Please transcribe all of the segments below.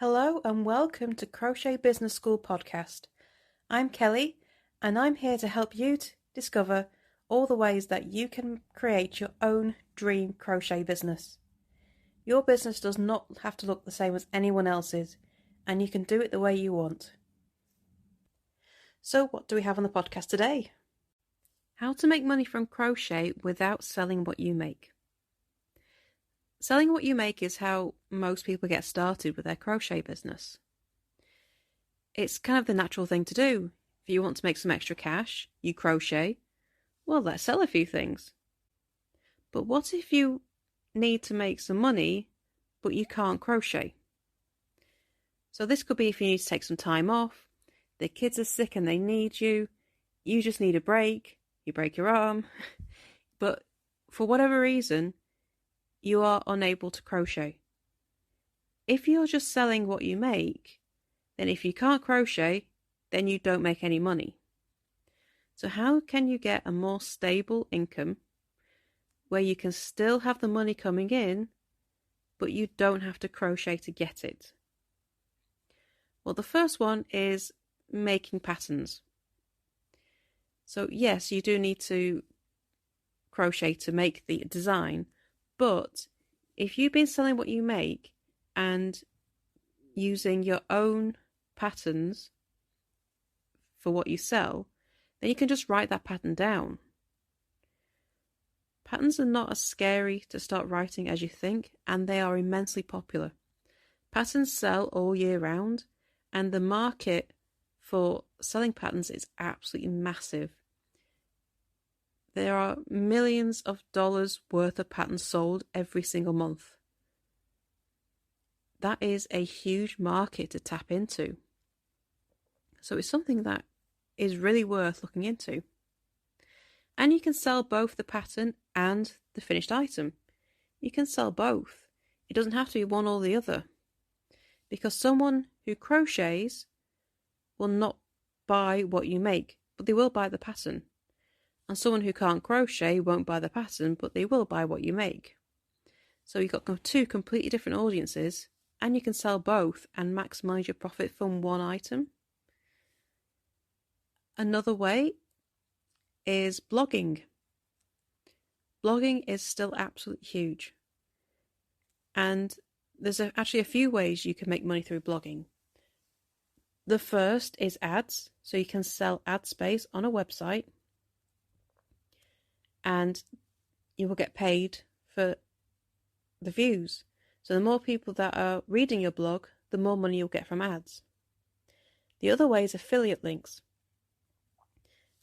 Hello and welcome to Crochet Business School podcast. I'm Kelly and I'm here to help you discover all the ways that you can create your own dream crochet business. Your business does not have to look the same as anyone else's, and you can do it the way you want. So what do we have on the podcast today? How to make money from crochet without selling what you make. Selling what you make is how most people get started with their crochet business. It's kind of the natural thing to do. If you want to make some extra cash, you crochet. Well, let's sell a few things. But what if you need to make some money, but you can't crochet? So this could be if you need to take some time off, the kids are sick and they need you, you just need a break, you break your arm, but for whatever reason, you are unable to crochet. If you're just selling what you make, then if you can't crochet, then you don't make any money. So how can you get a more stable income where you can still have the money coming in, but you don't have to crochet to get it? Well, the first one is making patterns. So yes, you do need to crochet to make the design, but if you've been selling what you make and using your own patterns for what you sell, then you can just write that pattern down. Patterns are not as scary to start writing as you think, and they are immensely popular. Patterns sell all year round, and the market for selling patterns is absolutely massive. There are millions of dollars worth of patterns sold every single month. That is a huge market to tap into. So it's something that is really worth looking into. And you can sell both the pattern and the finished item. You can sell both. It doesn't have to be one or the other. Because someone who crochets will not buy what you make, but they will buy the pattern. And someone who can't crochet won't buy the pattern, but they will buy what you make. So you've got two completely different audiences, and you can sell both and maximize your profit from one item. Another way is blogging. Blogging is still absolutely huge. And there's actually a few ways you can make money through blogging. The first is ads. So you can sell ad space on a website, and you will get paid for the views. So the more people that are reading your blog, the more money you'll get from ads. The other way is affiliate links.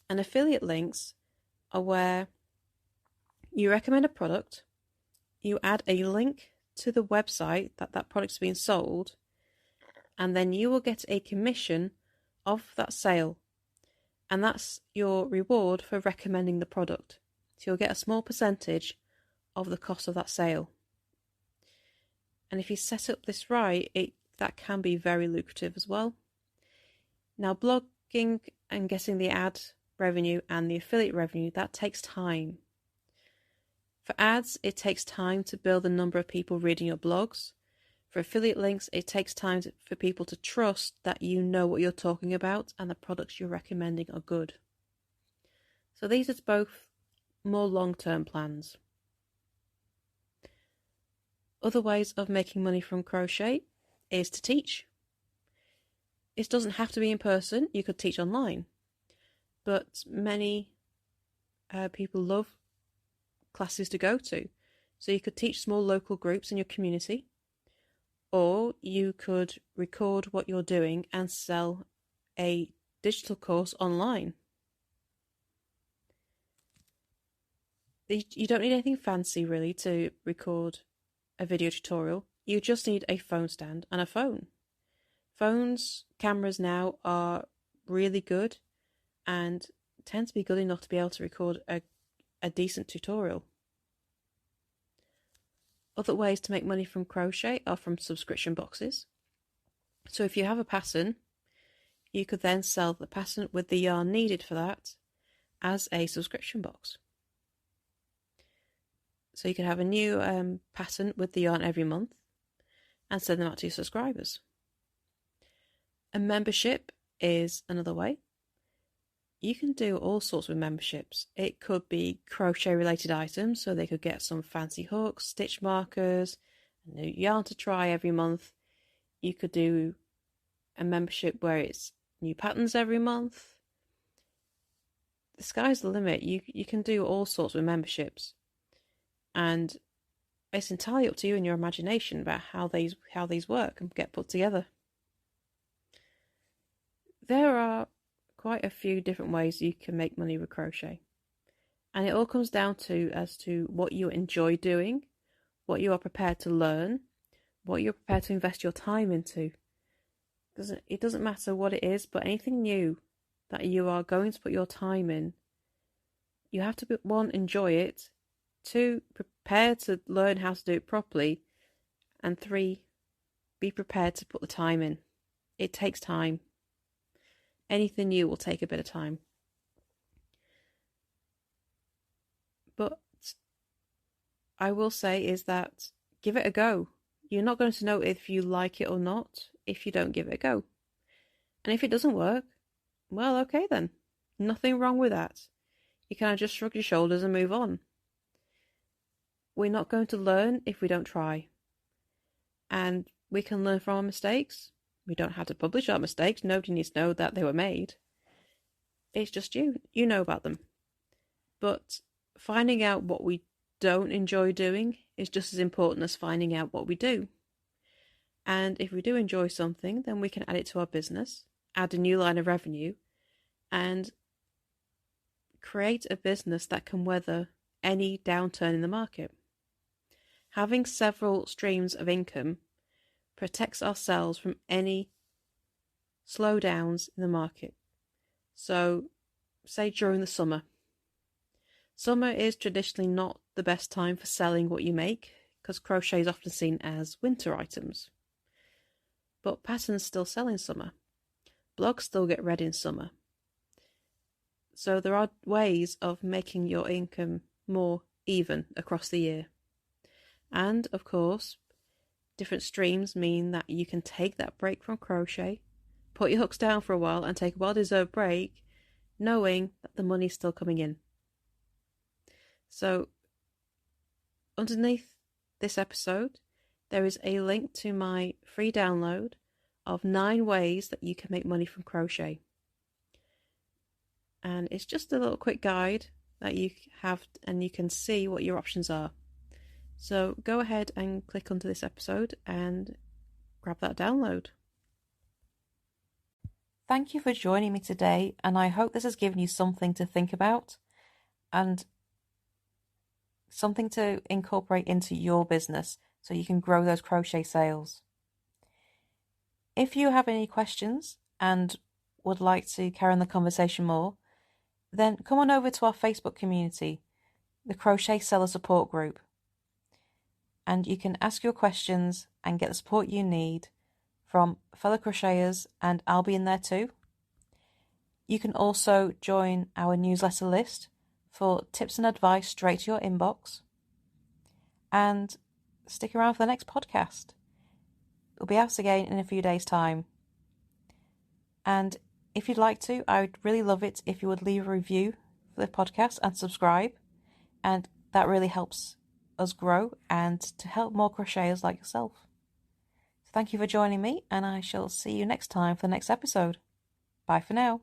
And affiliate links are where you recommend a product, you add a link to the website that product's being sold, and then you will get a commission of that sale. And that's your reward for recommending the product. So you'll get a small percentage of the cost of that sale. And if you set up this right, that can be very lucrative as well. Now, blogging and getting the ad revenue and the affiliate revenue, that takes time. For ads, it takes time to build the number of people reading your blogs. For affiliate links, it takes time for people to trust that you know what you're talking about and the products you're recommending are good. So these are both more long-term plans. Other ways of making money from crochet is to teach. It doesn't have to be in person. You could teach online. But many people love classes to go to. So you could teach small local groups in your community, or you could record what you're doing and sell a digital course online. You don't need anything fancy really to record a video tutorial. You just need a phone stand and a phone. Cameras now are really good and tend to be good enough to be able to record a decent tutorial. Other ways to make money from crochet are from subscription boxes. So if you have a pattern, you could then sell the pattern with the yarn needed for that as a subscription box. So you can have a new pattern with the yarn every month and send them out to your subscribers. A membership is another way. You can do all sorts with memberships. It could be crochet related items, so they could get some fancy hooks, stitch markers, a new yarn to try every month. You could do a membership where it's new patterns every month. The sky's the limit. You can do all sorts with memberships, and it's entirely up to you and your imagination about how these work and get put together. There are quite a few different ways you can make money with crochet, and it all comes down to as to what you enjoy doing, what you are prepared to learn, what you're prepared to invest your time into. It doesn't matter what it is, but anything new that you are going to put your time in, you have to, one, enjoy it, two, prepare to learn how to do it properly, and three, be prepared to put the time in. It takes time. Anything new will take a bit of time. But I will say is that give it a go. You're not going to know if you like it or not if you don't give it a go. And if it doesn't work, well, okay then. Nothing wrong with that. You can just shrug your shoulders and move on. We're not going to learn if we don't try. And we can learn from our mistakes. We don't have to publish our mistakes. Nobody needs to know that they were made. It's just you. You know about them. But finding out what we don't enjoy doing is just as important as finding out what we do. And if we do enjoy something, then we can add it to our business, add a new line of revenue, and create a business that can weather any downturn in the market. Having several streams of income protects ourselves from any slowdowns in the market. So, say during the summer. Summer is traditionally not the best time for selling what you make, because crochet is often seen as winter items. But patterns still sell in summer. Blogs still get read in summer. So there are ways of making your income more even across the year. And, of course, different streams mean that you can take that break from crochet, put your hooks down for a while and take a well-deserved break, knowing that the money's still coming in. So, underneath this episode, there is a link to my free download of 9 ways that you can make money from crochet. And it's just a little quick guide that you have, and you can see what your options are. So go ahead and click onto this episode and grab that download. Thank you for joining me today, and I hope this has given you something to think about and something to incorporate into your business so you can grow those crochet sales. If you have any questions and would like to carry on the conversation more, then come on over to our Facebook community, the Crochet Seller Support Group. And you can ask your questions and get the support you need from fellow crocheters, and I'll be in there too. You can also join our newsletter list for tips and advice straight to your inbox. And stick around for the next podcast. It'll be out again in a few days' time. And if you'd like to, I would really love it if you would leave a review for the podcast and subscribe. And that really helps us grow and to help more crocheters like yourself. So thank you for joining me, and I shall see you next time for the next episode. Bye for now.